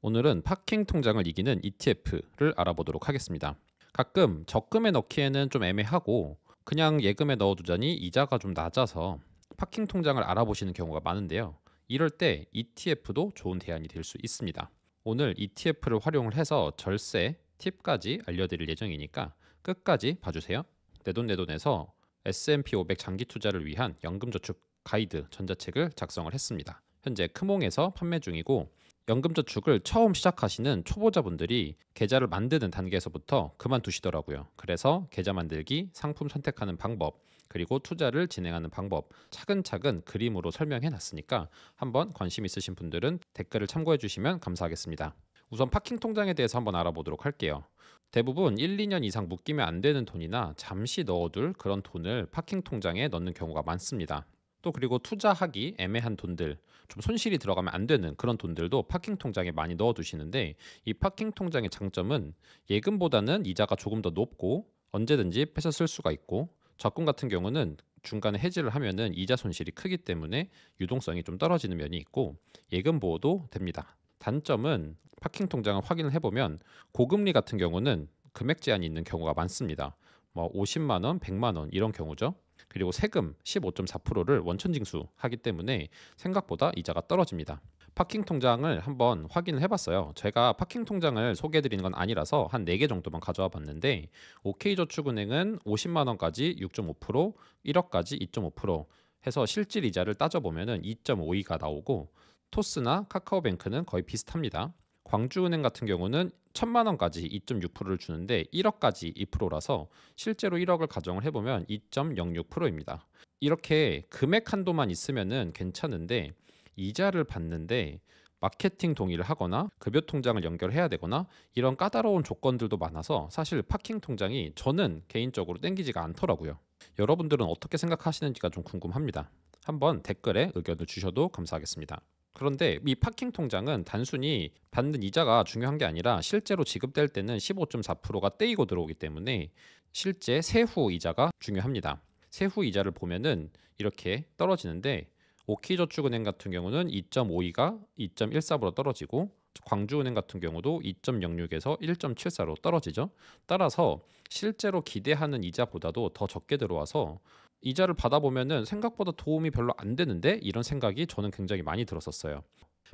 오늘은 파킹 통장을 이기는 ETF를 알아보도록 하겠습니다. 가끔 적금에 넣기에는 좀 애매하고 그냥 예금에 넣어두자니 이자가 좀 낮아서 파킹 통장을 알아보시는 경우가 많은데요. 이럴 때 ETF도 좋은 대안이 될 수 있습니다. 오늘 ETF를 활용을 해서 절세 팁까지 알려드릴 예정이니까 끝까지 봐주세요. 내돈내돈에서 S&P 500 장기 투자를 위한 연금저축 가이드 전자책을 작성을 했습니다. 현재 크몽에서 판매 중이고 연금저축을 처음 시작하시는 초보자분들이 계좌를 만드는 단계에서부터 그만두시더라고요. 그래서 계좌 만들기, 상품 선택하는 방법, 그리고 투자를 진행하는 방법 차근차근 그림으로 설명해 놨으니까 한번 관심 있으신 분들은 댓글을 참고해 주시면 감사하겠습니다. 우선 파킹 통장에 대해서 한번 알아보도록 할게요. 대부분 1, 2년 이상 묶이면 안 되는 돈이나 잠시 넣어둘 그런 돈을 파킹 통장에 넣는 경우가 많습니다. 또 그리고 투자하기 애매한 돈들, 좀 손실이 들어가면 안 되는 그런 돈들도 파킹 통장에 많이 넣어두시는데, 이 파킹 통장의 장점은 예금보다는 이자가 조금 더 높고 언제든지 빼서 쓸 수가 있고, 적금 같은 경우는 중간에 해지를 하면은 이자 손실이 크기 때문에 유동성이 좀 떨어지는 면이 있고 예금 보호도 됩니다. 단점은 파킹 통장을 확인을 해보면 고금리 같은 경우는 금액 제한이 있는 경우가 많습니다. 뭐 50만 원, 100만 원 이런 경우죠. 그리고 세금 15.4%를 원천 징수하기 때문에 생각보다 이자가 떨어집니다. 파킹 통장을 한번 확인을 해봤어요. 제가 파킹 통장을 소개해드리는 건 아니라서 한 4개 정도만 가져와 봤는데, OK저축은행은 50만 원까지 6.5%, 1억까지 2.5% 해서 실질 이자를 따져보면 2.52가 나오고, 토스나 카카오뱅크는 거의 비슷합니다. 광주은행 같은 경우는 1,000만 원까지 2.6%를 주는데 1억까지 2%라서 실제로 1억을 가정을 해보면 2.06%입니다. 이렇게 금액 한도만 있으면은 괜찮은데 이자를 받는데 마케팅 동의를 하거나 급여 통장을 연결해야 되거나 이런 까다로운 조건들도 많아서 사실 파킹 통장이 저는 개인적으로 땡기지가 않더라고요. 여러분들은 어떻게 생각하시는지가 좀 궁금합니다. 한번 댓글에 의견을 주셔도 감사하겠습니다. 그런데 이 파킹 통장은 단순히 받는 이자가 중요한 게 아니라 실제로 지급될 때는 15.4%가 떼이고 들어오기 때문에 실제 세후 이자가 중요합니다. 세후 이자를 보면은 이렇게 떨어지는데, 오키저축은행 같은 경우는 2.52가 2.14로 떨어지고 광주은행 같은 경우도 2.06에서 1.74로 떨어지죠. 따라서 실제로 기대하는 이자보다도 더 적게 들어와서 이자를 받아보면은 생각보다 도움이 별로 안 되는데, 이런 생각이 저는 굉장히 많이 들었었어요.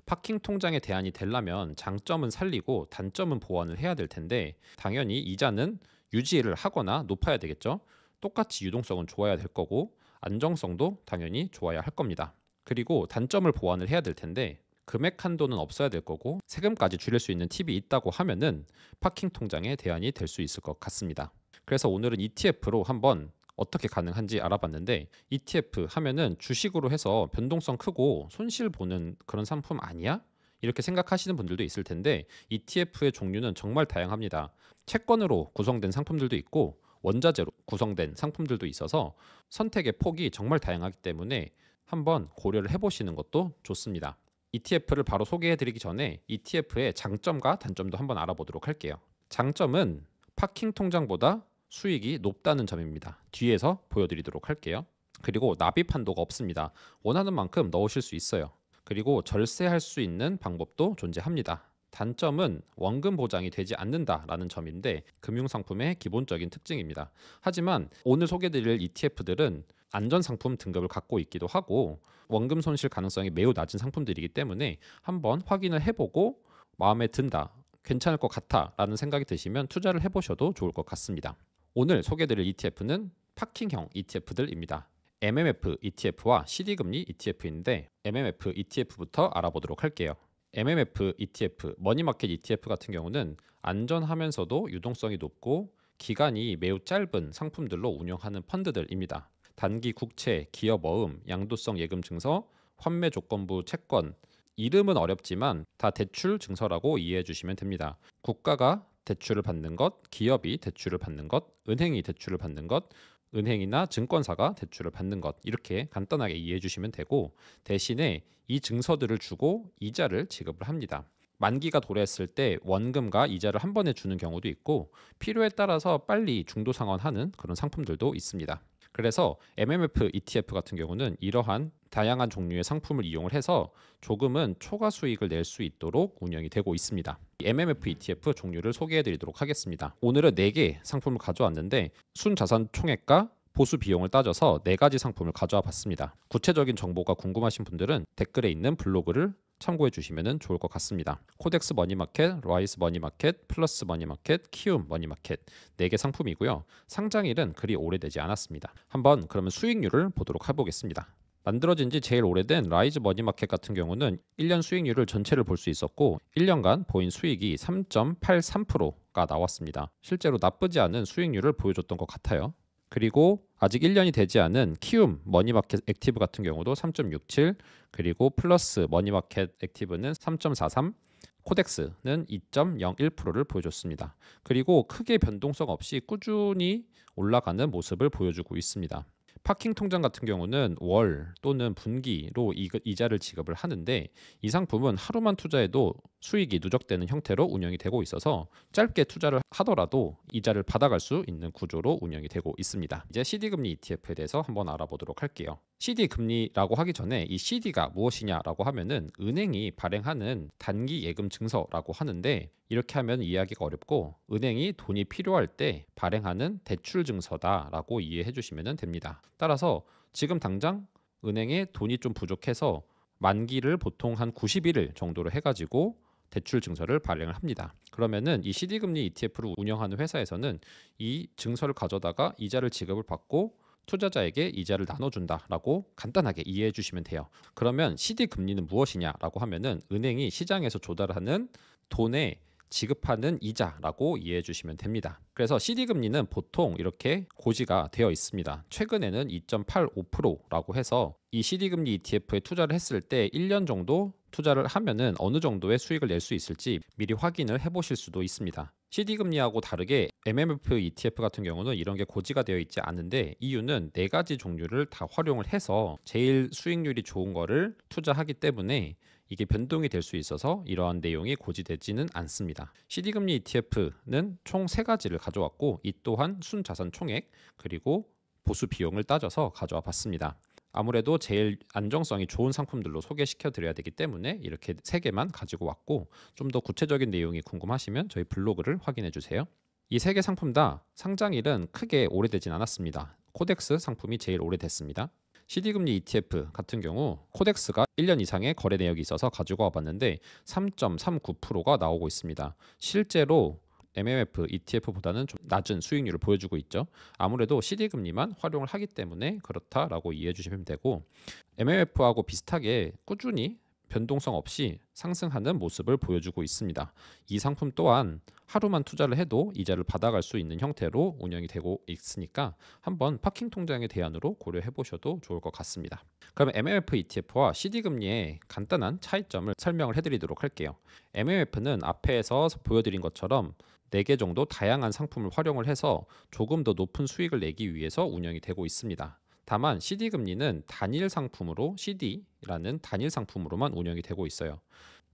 파킹 통장의 대안이 되려면 장점은 살리고 단점은 보완을 해야 될 텐데, 당연히 이자는 유지를 하거나 높아야 되겠죠. 똑같이 유동성은 좋아야 될 거고 안정성도 당연히 좋아야 할 겁니다. 그리고 단점을 보완을 해야 될 텐데, 금액 한도는 없어야 될 거고 세금까지 줄일 수 있는 팁이 있다고 하면은 파킹 통장의 대안이 될 수 있을 것 같습니다. 그래서 오늘은 ETF로 한번 어떻게 가능한지 알아봤는데, ETF 하면은 주식으로 해서 변동성 크고 손실 보는 그런 상품 아니야? 이렇게 생각하시는 분들도 있을 텐데, ETF의 종류는 정말 다양합니다. 채권으로 구성된 상품들도 있고 원자재로 구성된 상품들도 있어서 선택의 폭이 정말 다양하기 때문에 한번 고려를 해보시는 것도 좋습니다. ETF를 바로 소개해드리기 전에 ETF의 장점과 단점도 한번 알아보도록 할게요. 장점은 파킹 통장보다 수익이 높다는 점입니다. 뒤에서 보여드리도록 할게요. 그리고 납입 한도가 없습니다. 원하는 만큼 넣으실 수 있어요. 그리고 절세할 수 있는 방법도 존재합니다. 단점은 원금 보장이 되지 않는다라는 점인데 금융상품의 기본적인 특징입니다. 하지만 오늘 소개드릴 ETF들은 안전상품 등급을 갖고 있기도 하고 원금 손실 가능성이 매우 낮은 상품들이기 때문에 한번 확인을 해보고 마음에 든다, 괜찮을 것 같아 라는 생각이 드시면 투자를 해보셔도 좋을 것 같습니다. 오늘 소개드릴 ETF는 파킹형 ETF들입니다. MMF ETF와 CD금리 ETF인데 MMF ETF부터 알아보도록 할게요. MMF ETF, 머니마켓 ETF 같은 경우는 안전하면서도 유동성이 높고 기간이 매우 짧은 상품들로 운영하는 펀드들입니다. 단기 국채, 기업 어음, 양도성 예금 증서, 환매 조건부 채권, 이름은 어렵지만 다 대출 증서라고 이해해 주시면 됩니다. 국가가 대출을 받는 것, 기업이 대출을 받는 것, 은행이 대출을 받는 것, 은행이나 증권사가 대출을 받는 것, 이렇게 간단하게 이해해 주시면 되고, 대신에 이 증서들을 주고 이자를 지급을 합니다. 만기가 도래했을 때 원금과 이자를 한 번에 주는 경우도 있고 필요에 따라서 빨리 중도 상환하는 그런 상품들도 있습니다. 그래서 MMF ETF 같은 경우는 이러한 다양한 종류의 상품을 이용을 해서 조금은 초과 수익을 낼 수 있도록 운영이 되고 있습니다. MMF ETF 종류를 소개해 드리도록 하겠습니다. 오늘은 4개 상품을 가져왔는데 순자산 총액과 보수 비용을 따져서 4가지 상품을 가져와 봤습니다. 구체적인 정보가 궁금하신 분들은 댓글에 있는 블로그를 참고해 주시면 좋을 것 같습니다. 코덱스 머니마켓, 라이스 머니마켓, 플러스 머니마켓, 키움 머니마켓 4개 상품이고요. 상장일은 그리 오래되지 않았습니다. 한번 그러면 수익률을 보도록 해보겠습니다. 만들어진 지 제일 오래된 라이즈 머니마켓 같은 경우는 1년 수익률을 전체를 볼 수 있었고 1년간 보인 수익이 3.83%가 나왔습니다. 실제로 나쁘지 않은 수익률을 보여줬던 것 같아요. 그리고 아직 1년이 되지 않은 키움 머니마켓 액티브 같은 경우도 3.67, 그리고 플러스 머니마켓 액티브는 3.43, 코덱스는 2.01%를 보여줬습니다. 그리고 크게 변동성 없이 꾸준히 올라가는 모습을 보여주고 있습니다. 파킹 통장 같은 경우는 월 또는 분기로 이자를 지급을 하는데 이 상품은 하루만 투자해도 수익이 누적되는 형태로 운영이 되고 있어서 짧게 투자를 하더라도 이자를 받아갈 수 있는 구조로 운영이 되고 있습니다. 이제 CD금리 ETF에 대해서 한번 알아보도록 할게요. CD금리라고 하기 전에 이 CD가 무엇이냐라고 하면은 은행이 발행하는 단기 예금 증서라고 하는데 이렇게 하면 이해하기가 어렵고 은행이 돈이 필요할 때 발행하는 대출 증서다라고 이해해 주시면 됩니다. 따라서 지금 당장 은행에 돈이 좀 부족해서 만기를 보통 한 90일 정도로 해가지고 대출 증서를 발행을 합니다. 그러면은 이 CD금리 ETF를 운영하는 회사에서는 이 증서를 가져다가 이자를 지급을 받고 투자자에게 이자를 나눠준다라고 간단하게 이해해 주시면 돼요. 그러면 CD금리는 무엇이냐라고 하면은 은행이 시장에서 조달하는 돈에 지급하는 이자라고 이해해 주시면 됩니다. 그래서 CD금리는 보통 이렇게 고지가 되어 있습니다. 최근에는 2.85%라고 해서 이 CD금리 ETF에 투자를 했을 때 1년 정도 투자를 하면은 어느 정도의 수익을 낼 수 있을지 미리 확인을 해보실 수도 있습니다. CD금리하고 다르게 MMF ETF 같은 경우는 이런 게 고지가 되어 있지 않은데 이유는 4가지 종류를 다 활용을 해서 제일 수익률이 좋은 거를 투자하기 때문에 이게 변동이 될 수 있어서 이러한 내용이 고지되지는 않습니다. CD금리 ETF는 총 3가지를 가져왔고 이 또한 순자산 총액 그리고 보수 비용을 따져서 가져와 봤습니다. 아무래도 제일 안정성이 좋은 상품들로 소개시켜 드려야 되기 때문에 이렇게 3개만 가지고 왔고 좀 더 구체적인 내용이 궁금하시면 저희 블로그를 확인해 주세요. 이 3개 상품 다 상장일은 크게 오래되진 않았습니다. 코덱스 상품이 제일 오래됐습니다. CD금리 ETF 같은 경우 코덱스가 1년 이상의 거래 내역이 있어서 가지고 와봤는데 3.39%가 나오고 있습니다. 실제로 MMF ETF보다는 좀 낮은 수익률을 보여주고 있죠. 아무래도 CD금리만 활용을 하기 때문에 그렇다라고 이해해 주시면 되고 MMF하고 비슷하게 꾸준히 변동성 없이 상승하는 모습을 보여주고 있습니다. 이 상품 또한 하루만 투자를 해도 이자를 받아갈 수 있는 형태로 운영이 되고 있으니까 한번 파킹 통장의 대안으로 고려해 보셔도 좋을 것 같습니다. 그럼 MMF ETF와 CD금리의 간단한 차이점을 설명을 해드리도록 할게요. MMF는 앞에서 보여드린 것처럼 4개 정도 다양한 상품을 활용을 해서 조금 더 높은 수익을 내기 위해서 운영이 되고 있습니다. 다만 CD금리는 단일 상품으로 CD라는 단일 상품으로만 운영이 되고 있어요.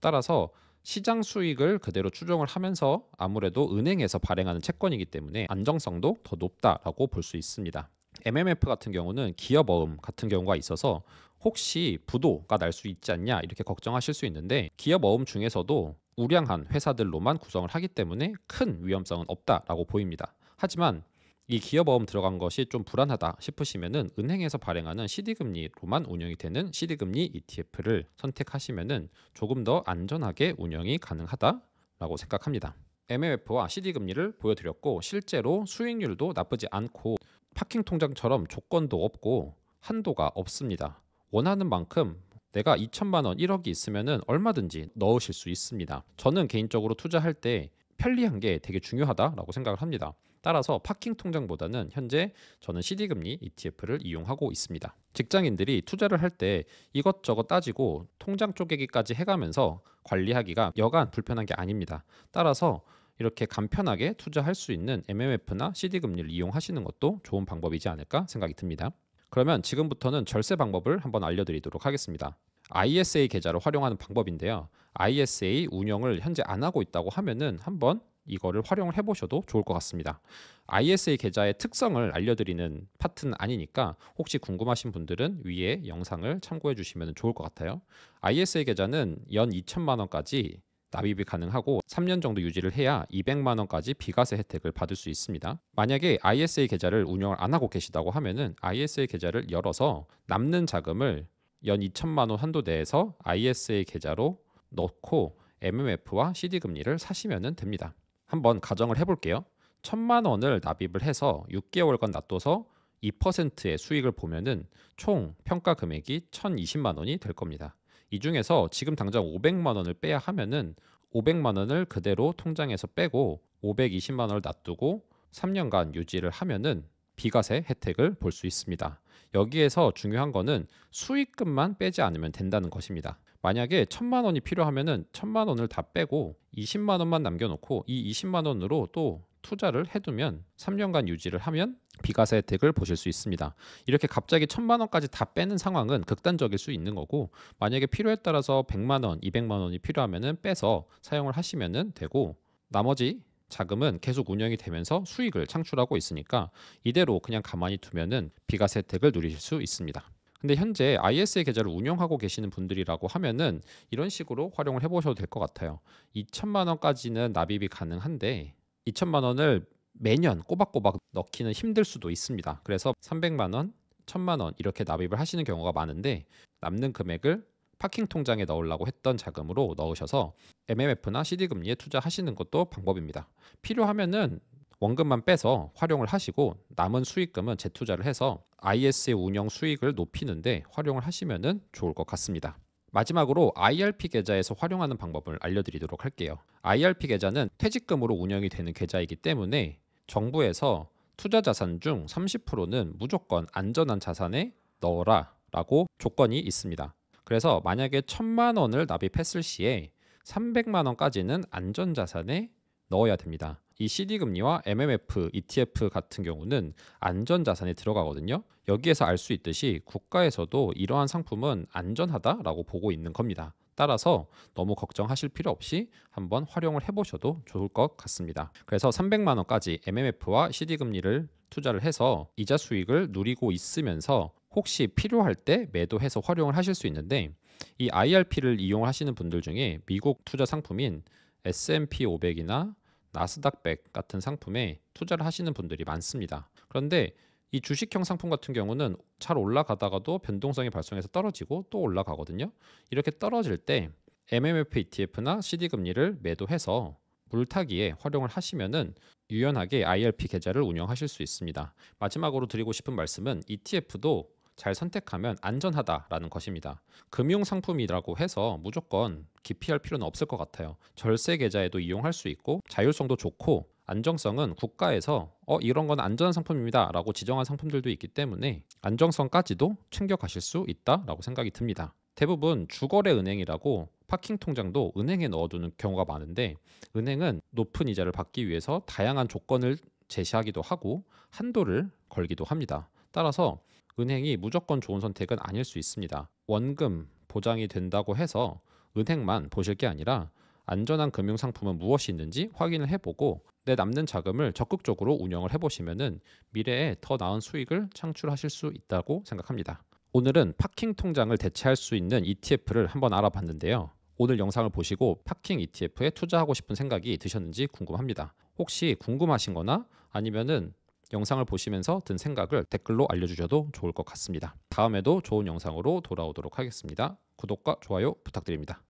따라서 시장 수익을 그대로 추정을 하면서 아무래도 은행에서 발행하는 채권이기 때문에 안정성도 더 높다라고 볼 수 있습니다. MMF 같은 경우는 기업어음 같은 경우가 있어서 혹시 부도가 날 수 있지 않냐 이렇게 걱정하실 수 있는데 기업어음 중에서도 우량한 회사들로만 구성을 하기 때문에 큰 위험성은 없다라고 보입니다. 하지만 이 기업어음 들어간 것이 좀 불안하다 싶으시면은 은행에서 발행하는 CD금리로만 운영이 되는 CD금리 ETF를 선택하시면은 조금 더 안전하게 운영이 가능하다라고 생각합니다. MMF와 CD금리를 보여드렸고 실제로 수익률도 나쁘지 않고 파킹 통장처럼 조건도 없고 한도가 없습니다. 원하는 만큼 내가 2천만 원, 1억이 있으면은 얼마든지 넣으실 수 있습니다. 저는 개인적으로 투자할 때 편리한 게 되게 중요하다라고 생각을 합니다. 따라서 파킹 통장보다는 현재 저는 CD금리 ETF를 이용하고 있습니다. 직장인들이 투자를 할 때 이것저것 따지고 통장 쪼개기까지 해가면서 관리하기가 여간 불편한 게 아닙니다. 따라서 이렇게 간편하게 투자할 수 있는 MMF나 CD금리를 이용하시는 것도 좋은 방법이지 않을까 생각이 듭니다. 그러면 지금부터는 절세 방법을 한번 알려드리도록 하겠습니다. ISA 계좌를 활용하는 방법인데요. ISA 운영을 현재 안 하고 있다고 하면은 한번 이거를 활용을 해보셔도 좋을 것 같습니다. ISA 계좌의 특성을 알려드리는 파트는 아니니까 혹시 궁금하신 분들은 위에 영상을 참고해 주시면 좋을 것 같아요. ISA 계좌는 연 2천만 원까지 납입이 가능하고 3년 정도 유지를 해야 200만 원까지 비과세 혜택을 받을 수 있습니다. 만약에 ISA 계좌를 운영을 안 하고 계시다고 하면은 ISA 계좌를 열어서 남는 자금을 연 2천만 원 한도 내에서 ISA 계좌로 넣고 MMF와 CD 금리를 사시면 됩니다. 한번 가정을 해볼게요. 1,000만 원을 납입을 해서 6개월간 놔둬서 2%의 수익을 보면은 총 평가 금액이 1,020만 원이 될 겁니다. 이 중에서 지금 당장 500만 원을 빼야 하면은 500만 원을 그대로 통장에서 빼고 520만 원을 놔두고 3년간 유지를 하면은 비과세 혜택을 볼 수 있습니다. 여기에서 중요한 거는 수익금만 빼지 않으면 된다는 것입니다. 만약에 1,000만 원이 필요하면은 1,000만 원을 다 빼고 20만 원만 남겨놓고 이 20만 원으로 또 투자를 해두면 3년간 유지를 하면 비과세 혜택을 보실 수 있습니다. 이렇게 갑자기 1,000만 원까지 다 빼는 상황은 극단적일 수 있는 거고, 만약에 필요에 따라서 100만 원, 200만 원이 필요하면은 빼서 사용을 하시면 되고, 나머지 자금은 계속 운영이 되면서 수익을 창출하고 있으니까 이대로 그냥 가만히 두면은 비과세 혜택을 누리실 수 있습니다. 근데 현재 ISA 계좌를 운영하고 계시는 분들이라고 하면은 이런 식으로 활용을 해보셔도 될 것 같아요. 2천만 원까지는 납입이 가능한데 2천만 원을 매년 꼬박꼬박 넣기는 힘들 수도 있습니다. 그래서 300만 원, 1,000만 원 이렇게 납입을 하시는 경우가 많은데, 남는 금액을 파킹 통장에 넣으려고 했던 자금으로 넣으셔서 MMF나 CD 금리에 투자하시는 것도 방법입니다. 필요하면은 원금만 빼서 활용을 하시고 남은 수익금은 재투자를 해서 ISA 운영 수익을 높이는데 활용을 하시면 좋을 것 같습니다. 마지막으로 IRP 계좌에서 활용하는 방법을 알려드리도록 할게요. IRP 계좌는 퇴직금으로 운영이 되는 계좌이기 때문에 정부에서 투자 자산 중 30%는 무조건 안전한 자산에 넣어라 라고 조건이 있습니다. 그래서 만약에 1,000만 원을 납입했을 시에 300만 원까지는 안전자산에 넣어야 됩니다. 이 CD 금리와 MMF, ETF 같은 경우는 안전자산에 들어가거든요. 여기에서 알 수 있듯이 국가에서도 이러한 상품은 안전하다라고 보고 있는 겁니다. 따라서 너무 걱정하실 필요 없이 한번 활용을 해보셔도 좋을 것 같습니다. 그래서 300만 원까지 MMF와 CD 금리를 투자를 해서 이자 수익을 누리고 있으면서 혹시 필요할 때 매도해서 활용을 하실 수 있는데, 이 IRP를 이용하시는 분들 중에 미국 투자 상품인 S&P 500이나 나스닥 100 같은 상품에 투자를 하시는 분들이 많습니다. 그런데 이 주식형 상품 같은 경우는 잘 올라가다가도 변동성이 발생해서 떨어지고 또 올라가거든요. 이렇게 떨어질 때 MMF ETF나 CD 금리를 매도해서 물타기에 활용을 하시면은 유연하게 IRP 계좌를 운영하실 수 있습니다. 마지막으로 드리고 싶은 말씀은 ETF도 잘 선택하면 안전하다라는 것입니다. 금융상품이라고 해서 무조건 기피할 필요는 없을 것 같아요. 절세 계좌에도 이용할 수 있고 자율성도 좋고, 안정성은 국가에서 이런 건 안전한 상품입니다 라고 지정한 상품들도 있기 때문에 안정성까지도 챙겨가실 수 있다라고 생각이 듭니다. 대부분 주거래 은행이라고 파킹 통장도 은행에 넣어두는 경우가 많은데, 은행은 높은 이자를 받기 위해서 다양한 조건을 제시하기도 하고 한도를 걸기도 합니다. 따라서 은행이 무조건 좋은 선택은 아닐 수 있습니다. 원금 보장이 된다고 해서 은행만 보실 게 아니라 안전한 금융상품은 무엇이 있는지 확인을 해보고 내 남는 자금을 적극적으로 운영을 해보시면 미래에 더 나은 수익을 창출하실 수 있다고 생각합니다. 오늘은 파킹 통장을 대체할 수 있는 ETF를 한번 알아봤는데요. 오늘 영상을 보시고 파킹 ETF에 투자하고 싶은 생각이 드셨는지 궁금합니다. 혹시 궁금하신 거나 아니면은 영상을 보시면서 든 생각을 댓글로 알려주셔도 좋을 것 같습니다. 다음에도 좋은 영상으로 돌아오도록 하겠습니다. 구독과 좋아요 부탁드립니다.